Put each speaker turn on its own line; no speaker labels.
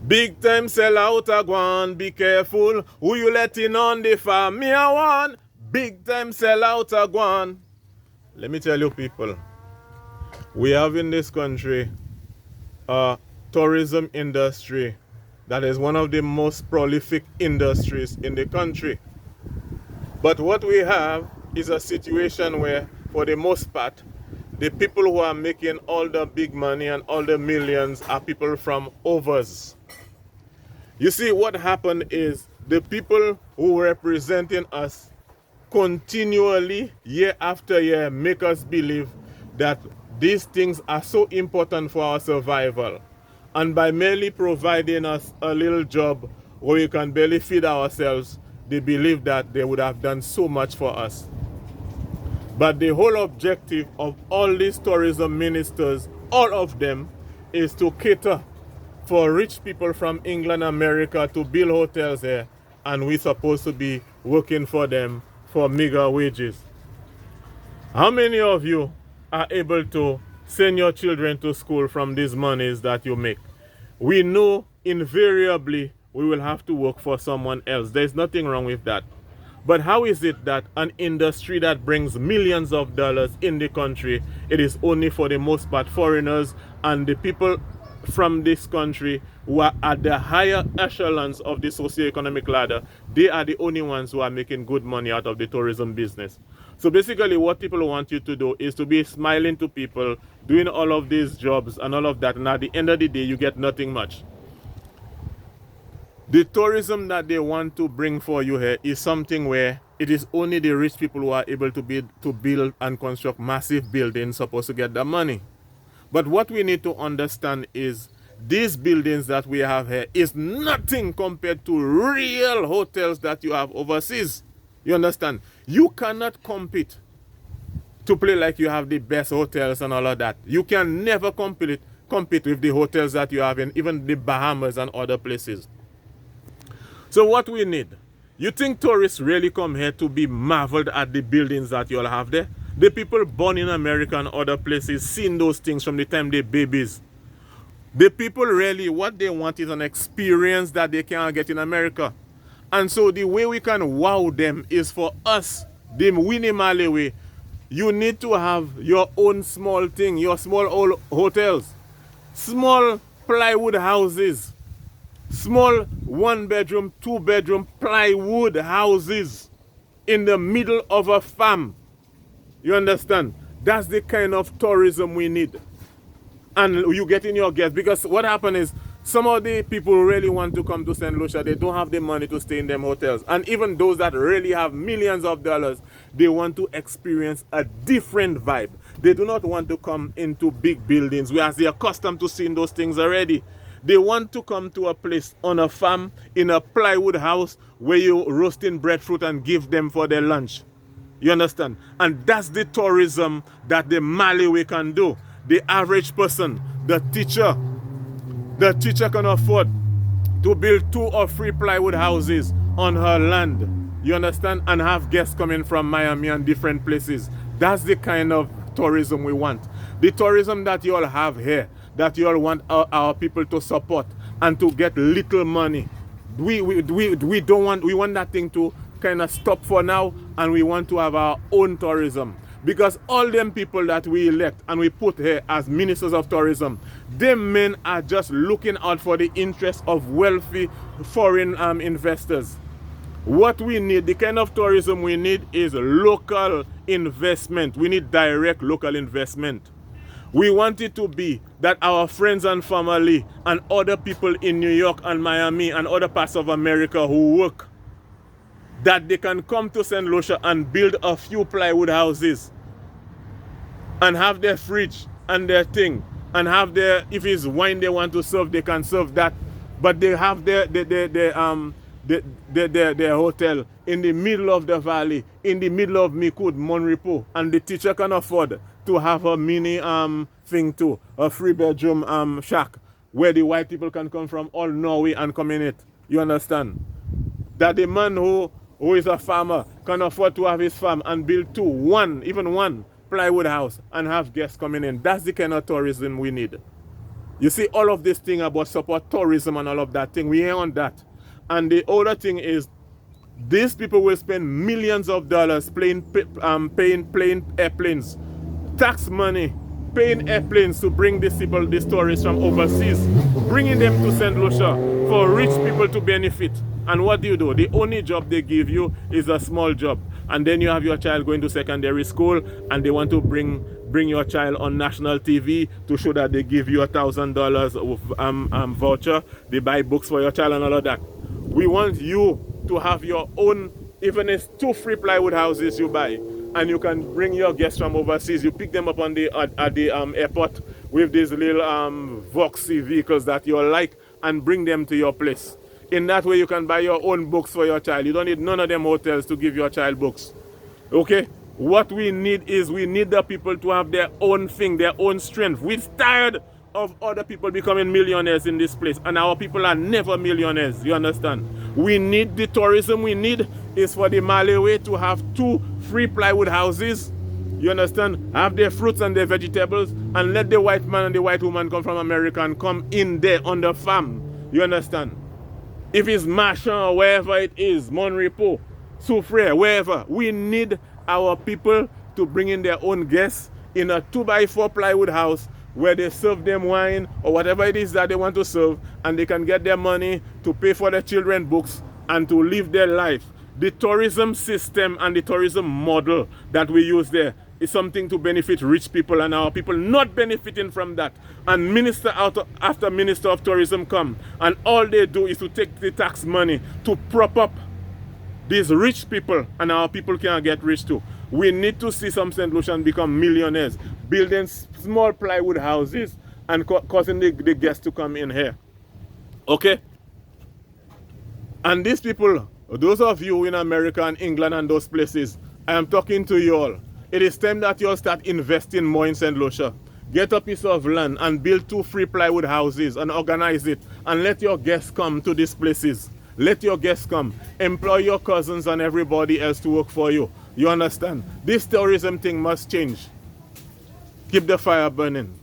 Big time sell out a gwan, be careful who you letting on the farm. Me a one. Big time sell out a gwan. Let me tell you people, we have in this country a tourism industry that is one of the most prolific industries in the country. But what we have is a situation where, for the most part, the people who are making all the big money and all the millions are people from overs. You see, what happened is the people who were representing us continually, year after year, make us believe that these things are so important for our survival. And by merely providing us a little job where we can barely feed ourselves, they believe that they would have done so much for us. But the whole objective of all these tourism ministers, all of them, is to cater for rich people from England, America to build hotels here, and we're supposed to be working for them for meager wages. How many of you are able to send your children to school from these monies that you make? We know invariably we will have to work for someone else. There's nothing wrong with that. But how is it that an industry that brings millions of dollars in the country, it is only for the most part foreigners, and the people from this country who are at the higher echelons of the socioeconomic ladder, they are the only ones who are making good money out of the tourism business? So basically what people want you to do is to be smiling to people, doing all of these jobs and all of that, and at the end of the day you get nothing much. The tourism that they want to bring for you here is something where it is only the rich people who are able to build and construct massive buildings supposed to get the money. But what we need to understand is these buildings that we have here is nothing compared to real hotels that you have overseas. You understand? You cannot compete to play like you have the best hotels and all of that. You can never compete with the hotels that you have in even the Bahamas and other places. So what we need, you think tourists really come here to be marveled at the buildings that you all have there? The people born in America and other places seen those things from the time they're babies. The people really, what they want is an experience that they can't get in America. And so the way we can wow them is for us, the Winnie way. You need to have your own small thing, your small old hotels, small plywood houses, small 1-bedroom, 2-bedroom plywood houses in the middle of a farm. You understand? That's the kind of tourism we need. And you get in your guests, because what happened is some of the people who really want to come to St. Lucia, they don't have the money to stay in them hotels. And even those that really have millions of dollars, they want to experience a different vibe. They do not want to come into big buildings, whereas they are accustomed to seeing those things already. They want to come to a place on a farm, in a plywood house, where you roasting breadfruit and give them for their lunch. You understand? And that's the tourism that the Malawi can do. The average person, the teacher can afford to build 2 or 3 plywood houses on her land. You understand? And have guests coming from Miami and different places. That's the kind of tourism we want. The tourism that you all have here, that you all want our people to support and to get little money. We don't want, we want that thing to kind of stop for now, and we want to have our own tourism. Because all them people that we elect and we put here as ministers of tourism, them men are just looking out for the interests of wealthy foreign investors. What we need, the kind of tourism we need, is local investment. We need direct local investment. We want it to be that our friends and family and other people in New York and Miami and other parts of America who work, that they can come to St. Lucia and build a few plywood houses and have their fridge and their thing, and have their, if it's wine they want to serve, they can serve that, but they have their hotel in the middle of the valley, in the middle of Mikud, Monrepo, and the teacher can afford to have a mini thing too, a 3-bedroom shack where the white people can come from all Norway and come in it. You understand? That the man who is a farmer can afford to have his farm and build 1 plywood house and have guests coming in. That's the kind of tourism we need. You see, all of this thing about support tourism and all of that thing, we ain't on that. And the other thing is, these people will spend millions of dollars paying airplanes, tax money, paying airplanes to bring these people, these tourists from overseas, bringing them to St. Lucia for rich people to benefit. And what do? The only job they give you is a small job. And then you have your child going to secondary school and they want to bring your child on national TV to show that they give you $1,000 voucher. They buy books for your child and all of that. We want you to have your own, even if 2 free plywood houses you buy, and you can bring your guests from overseas. You pick them up on at the airport with these little Voxy vehicles that you like and bring them to your place. In that way you can buy your own books for your child. You don't need none of them hotels to give your child books. Okay? What we need is, we need the people to have their own thing, their own strength. We're tired of other people becoming millionaires in this place, and our people are never millionaires. You understand? We need the tourism we need is for the Malawi to have 2 free plywood houses. You understand? Have their fruits and their vegetables, and let the white man and the white woman come from America and come in there on the farm. You understand? If it's Marchand or wherever it is, Monrepo, Soufriere, wherever, we need our people to bring in their own guests in a 2x4 plywood house where they serve them wine or whatever it is that they want to serve, and they can get their money to pay for their children books and to live their life. The tourism system and the tourism model that we use there is something to benefit rich people, and our people not benefiting from that. And minister after minister of tourism come, and all they do is to take the tax money to prop up these rich people, and our people can't get rich too. We need to see some St. Lucian become millionaires, building small plywood houses and causing the guests to come in here. Okay? And these people, those of you in America and England and those places, I am talking to you all. It is time that you all start investing more in St. Lucia. Get a piece of land and build 2 free plywood houses and organize it, and let your guests come to these places. Let your guests come. Employ your cousins and everybody else to work for you. You understand? This tourism thing must change. Keep the fire burning.